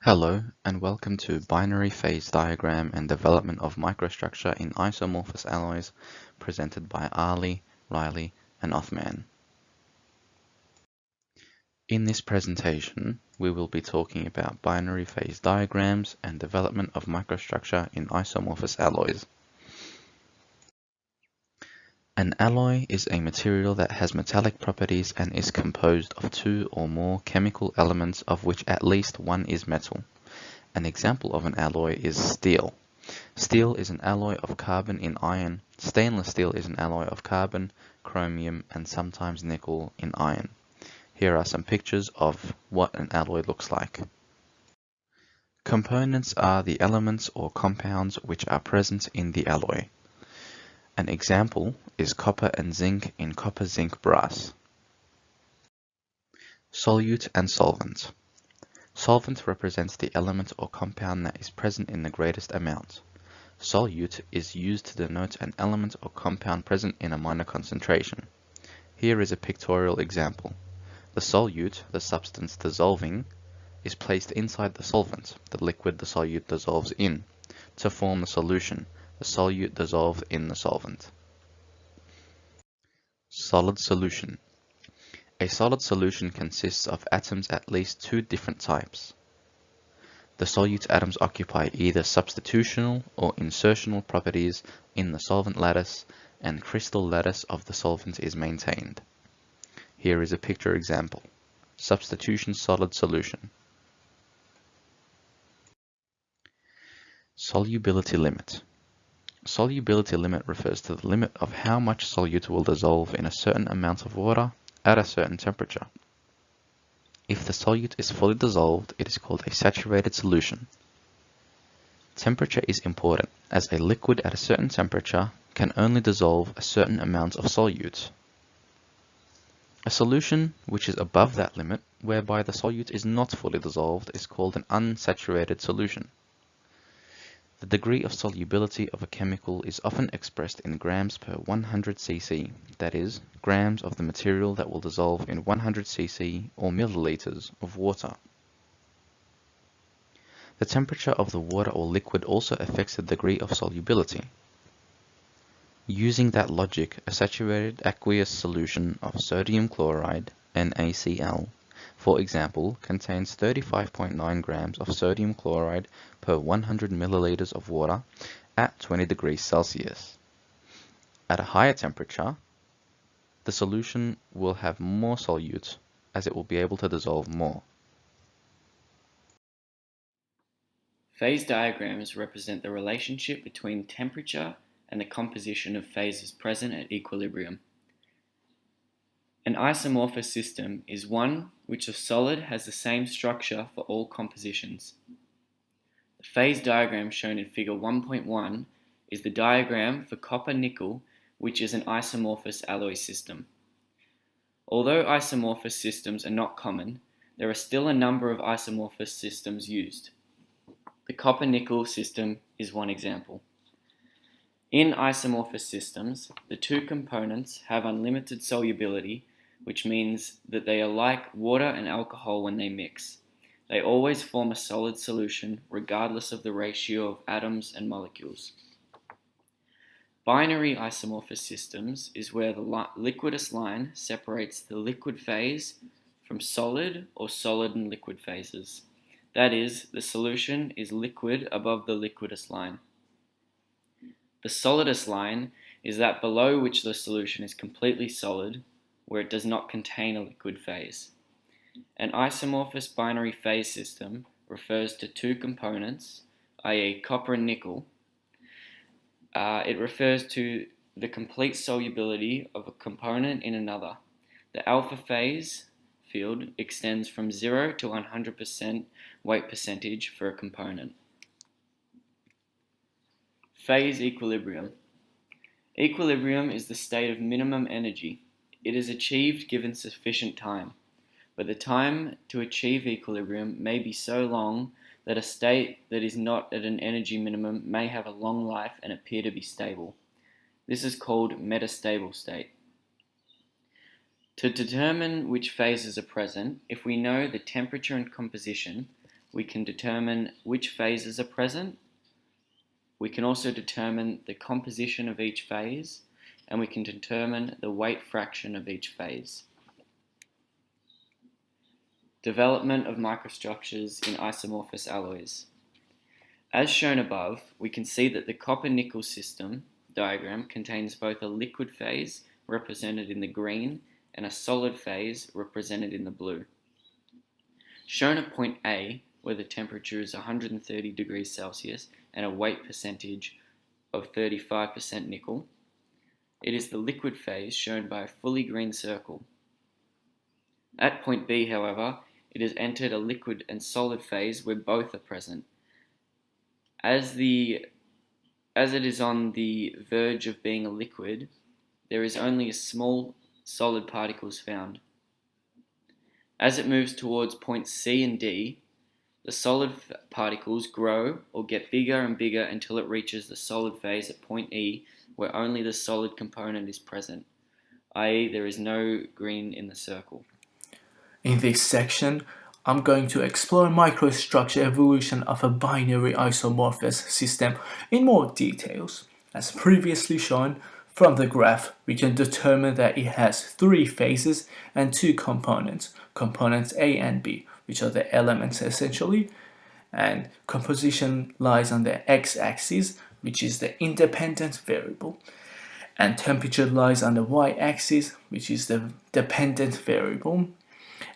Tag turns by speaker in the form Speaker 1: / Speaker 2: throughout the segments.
Speaker 1: Hello, and welcome to Binary Phase Diagram and Development of Microstructure in Isomorphous Alloys, presented by Ali, Riley, and Othman. In this presentation, we will be talking about binary phase diagrams and development of microstructure in isomorphous alloys. An alloy is a material that has metallic properties and is composed of two or more chemical elements of which at least one is metal. An example of an alloy is steel. Steel is an alloy of carbon in iron. Stainless steel is an alloy of carbon, chromium, and sometimes nickel in iron. Here are some pictures of what an alloy looks like. Components are the elements or compounds which are present in the alloy. An example is copper and zinc in copper-zinc brass. Solute and solvent. Solvent represents the element or compound that is present in the greatest amount. Solute is used to denote an element or compound present in a minor concentration. Here is a pictorial example. The solute, the substance dissolving, is placed inside the solvent, the liquid the solute dissolves in, to form the solution, the solute dissolved in the solvent. Solid solution. A solid solution consists of atoms at least two different types. The solute atoms occupy either substitutional or insertional properties in the solvent lattice, and crystal lattice of the solvent is maintained. Here is a picture example. Substitution solid solution. Solubility limit. Solubility limit refers to the limit of how much solute will dissolve in a certain amount of water at a certain temperature. If the solute is fully dissolved, it is called a saturated solution. Temperature is important, as a liquid at a certain temperature can only dissolve a certain amount of solute. A solution which is above that limit, whereby the solute is not fully dissolved, is called an unsaturated solution. The degree of solubility of a chemical is often expressed in grams per 100 cc, that is, grams of the material that will dissolve in 100 cc or milliliters of water. The temperature of the water or liquid also affects the degree of solubility. Using that logic, a saturated aqueous solution of sodium chloride, NaCl, for example, contains 35.9 grams of sodium chloride per 100 milliliters of water at 20 degrees Celsius. At a higher temperature, the solution will have more solute, as it will be able to dissolve more.
Speaker 2: Phase diagrams represent the relationship between temperature and the composition of phases present at equilibrium. An isomorphous system is one which a solid has the same structure for all compositions. The phase diagram shown in figure 1.1 is the diagram for copper-nickel, which is an isomorphous alloy system. Although isomorphous systems are not common, there are still a number of isomorphous systems used. The copper-nickel system is one example. In isomorphous systems, the two components have unlimited solubility, which means that they are like water and alcohol when they mix. They always form a solid solution regardless of the ratio of atoms and molecules. Binary isomorphous systems is where the liquidus line separates the liquid phase from solid or solid and liquid phases. That is, the solution is liquid above the liquidus line. The solidus line is that below which the solution is completely solid, where it does not contain a liquid phase. An isomorphous binary phase system refers to two components, i.e. copper and nickel. It refers to the complete solubility of a component in another. The alpha phase field extends from 0 to 100% weight percentage for a component. Phase equilibrium. Equilibrium is the state of minimum energy. It is achieved given sufficient time, but the time to achieve equilibrium may be so long that a state that is not at an energy minimum may have a long life and appear to be stable. This is called metastable state. To determine which phases are present, if we know the temperature and composition, we can determine which phases are present. We can also determine the composition of each phase, and we can determine the weight fraction of each phase. Development of microstructures in isomorphous alloys. As shown above, we can see that the copper-nickel system diagram contains both a liquid phase, represented in the green, and a solid phase, represented in the blue. Shown at point A, where the temperature is 130 degrees Celsius and a weight percentage of 35% nickel, it is the liquid phase shown by a fully green circle. At point B, however, it has entered a liquid and solid phase where both are present. As it is on the verge of being a liquid, there is only a small solid particles found. As it moves towards points C and D, the solid particles grow or get bigger and bigger until it reaches the solid phase at point E, where only the solid component is present, i.e. there is no green in the circle.
Speaker 3: In this section, I'm going to explore microstructure evolution of a binary isomorphous system in more details. As previously shown, from the graph, we can determine that it has 3 phases and 2 components, components A and B, which are the elements essentially, and composition lies on the x-axis, which is the independent variable, and temperature lies on the y-axis, which is the dependent variable,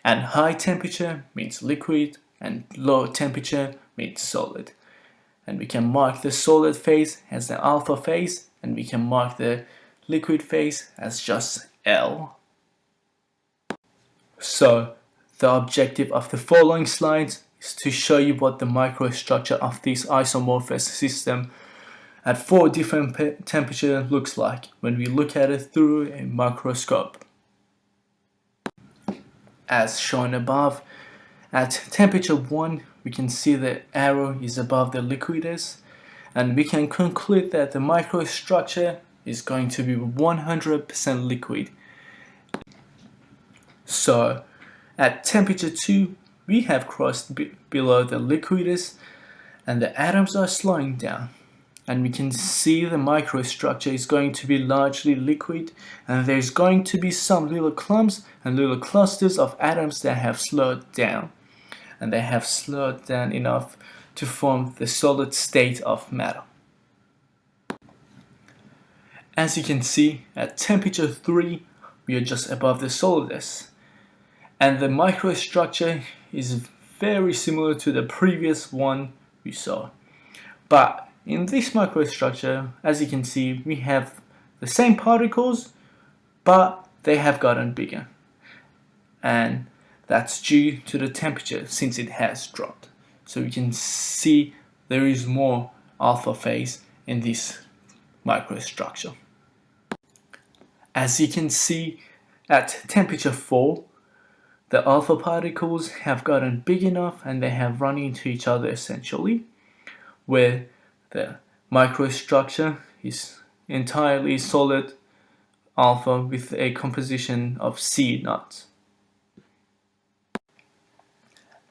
Speaker 3: and high temperature means liquid and low temperature means solid. And we can mark the solid phase as the alpha phase, and we can mark the liquid phase as just L. So the objective of the following slides is to show you what the microstructure of this isomorphous system at 4 different temperatures looks like when we look at it through a microscope. As shown above, at temperature 1, we can see the arrow is above the liquidus, and we can conclude that the microstructure is going to be 100% liquid. So, at temperature 2, we have crossed below the liquidus, and the atoms are slowing down. And we can see the microstructure is going to be largely liquid, and there's going to be some little clumps and little clusters of atoms that have slowed down, and they have slowed down enough to form the solid state of matter. As you can see, at temperature 3, we are just above the solidus, and the microstructure is very similar to the previous one we saw. But in this microstructure, as you can see, we have the same particles, but they have gotten bigger. And that's due to the temperature, since it has dropped. So we can see there is more alpha phase in this microstructure. As you can see, at temperature 4, the alpha particles have gotten big enough and they have run into each other essentially, where the microstructure is entirely solid alpha with a composition of C nuts.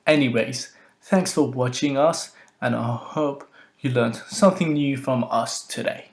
Speaker 3: Anyways, thanks for watching us, and I hope you learned something new from us today.